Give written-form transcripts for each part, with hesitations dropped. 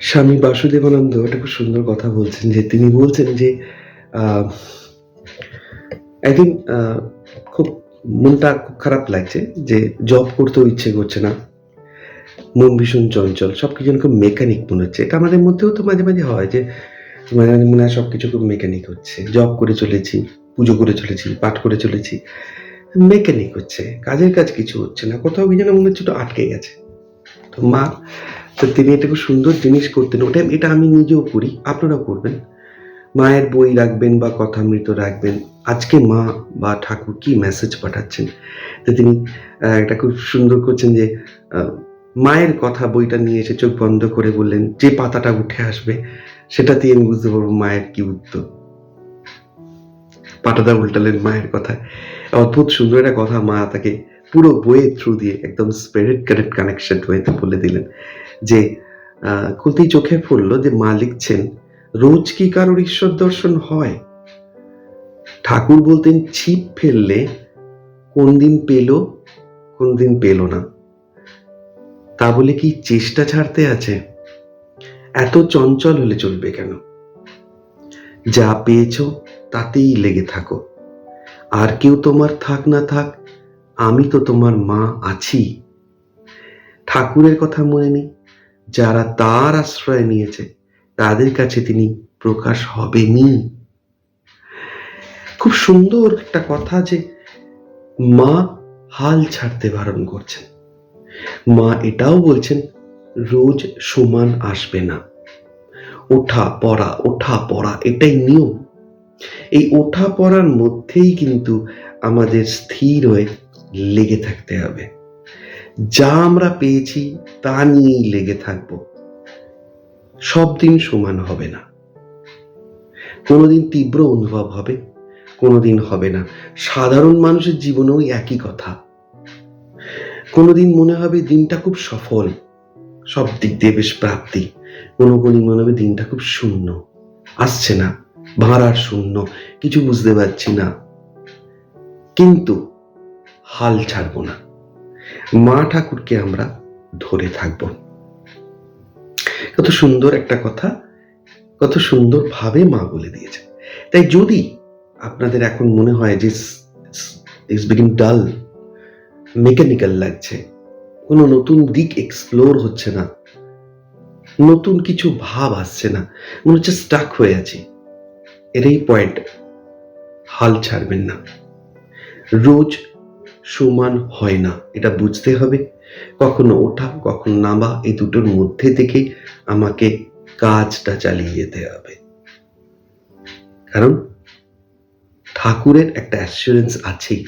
স্বামী বাসুদেবানন্দ একটা খুব সুন্দর কথা বলছেন, যে তিনি বলছেন যে একদিন খুব মনটা খুব খারাপ লাগছে, যে জব করতেও ইচ্ছে করছে না, মন ভীষণ চঞ্চল, সবকিছু যেন খুব মেকানিক মনে হচ্ছে। এটা আমাদের মধ্যেও তো মাঝে মাঝে হয়, যে মাঝে মাঝে মনে হয় সবকিছু খুব মেকানিক হচ্ছে। জব করে চলেছি, পুজো করে চলেছি, পাঠ করে চলেছি, মেকানিক হচ্ছে, কাজের কাজ কিছু হচ্ছে না, কোথাও কি যেন মনে হচ্ছে একটু আটকে গেছে। তো মা, তো তিনি এটা খুব সুন্দর জিনিস করতেন, এটা আমি নিজেও করি, আপনারাও করবেন। মায়ের বই রাখবেন বা কথামৃত রাখবেন। আজকে মা বা ঠাকুর কি মেসেজ পাঠাচ্ছেন, তো তিনি এটা খুব সুন্দর করছেন, যে মায়ের কথা বইটা নিয়ে এসে চোখ বন্ধ করে বললেন, যে পাতাটা উঠে আসবে সেটাতেই আমি বুঝতে পারবো মায়ের কি উত্তর। পাতাটা উল্টালেন মায়ের কথায়। অদ্ভুত সুন্দর একটা কথা মা তাকে পুরো বইয়ের থ্রু দিয়ে একদম স্পিরিট কানেকশন হয়েতে বলে দিলেন, যে খুলতেই চোখে পড়লো যে মা লিখছেন, রোজ কি কারোর ঈশ্বর দর্শন হয়? ঠাকুর বলতেন, ছিপ ফেললে কোন দিন পেল, কোন দিন পেল না, তা বলে কি চেষ্টা ছাড়তে আছে? এত চঞ্চল হলে চলবে কেন? যা পেয়েছ তাতেই লেগে থাকো। আর কেউ তোমার থাক না থাক, আমি তো তোমার মা আছি। ঠাকুরের কথা মনে নেই, যারা তার আশ্রয় নিয়েছে তাদের কাছে তিনি প্রকাশ হবেনি। খুব সুন্দর একটা কথা, যে মা হাল ছাড়তে বারণ করছেন। মা এটাও বলছেন, রোজ সমান আসবে না, ওঠা পড়া এটাই নিয়ম। এই ওঠা পড়ার মধ্যেই কিন্তু আমাদের স্থির হয়ে লেগে থাকতে হবে। যা আমরা পেয়েছি তা নিয়েই লেগে থাকবো। সব দিন সমান হবে না, কোনোদিন তীব্র অনুভব হবে, কোনোদিন হবে না। সাধারণ মানুষের জীবনেও একই কথা। কোনোদিন মনে হবে দিনটা খুব সফল, সব দিক দিয়ে বেশ প্রাপ্তি, কোনো মনে হবে দিনটা খুব শূন্য, আসছে না, ভাড়ার শূন্য, কিছু বুঝতে পারছি না। কিন্তু হাল ছাড়বো না, মা ঠাকুরকে আমরা ধরে থাকবো। কত সুন্দর একটা কথা, কত সুন্দর ভাবে মা বলে দিয়েছে। তাই যদি আপনাদের এখন মনে হয় যে ইটস বিগিং ডাল, মেকানিক্যাল লাগছে, কোনো নতুন দিক এক্সপ্লোর হচ্ছে না, নতুন কিছু ভাব আসছে না, মনে হচ্ছে স্টাক হয়ে আছি, এটাই পয়েন্ট। হাল ছাড়বেন না। রোজ সমান হয় না, এটা বুঝতে হবে। কখনো ওঠা, কখনো নামা, এই দুটোর মধ্যে থেকে আমাকে কাজটা চালিয়ে যেতে হবে। কারণ ঠাকুরের একটা অ্যাসুরেন্স আছেই,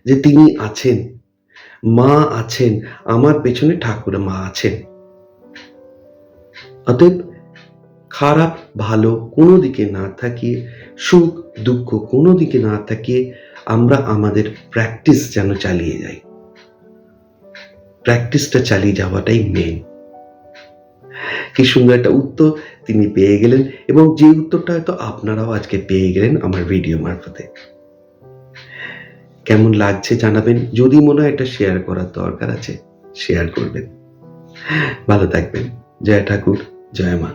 যে তিনি আছেন, মা আছেন, আমার পেছনে ঠাকুর মা আছেন। অতএব খারাপ ভালো কোনো দিকে না থাকিয়ে, সুখ দুঃখ কোনো দিকে না থাকিয়ে আমরা আমাদের প্র্যাকটিস যেন চালিয়ে যাই। প্র্যাকটিসটা চালিয়ে যাওয়াটাই মেন। কি সুন্দর একটা উত্তর তিনি পেয়ে গেলেন, এবং যে উত্তরটা হয়তো আপনারাও আজকে পেয়ে গেলেন আমার ভিডিও মারফতে। কেমন লাগছে জানাবেন। যদি মনে হয় এটা শেয়ার করার দরকার আছে, শেয়ার করবেন। ভালো থাকবেন। জয় ঠাকুর, জয় মা।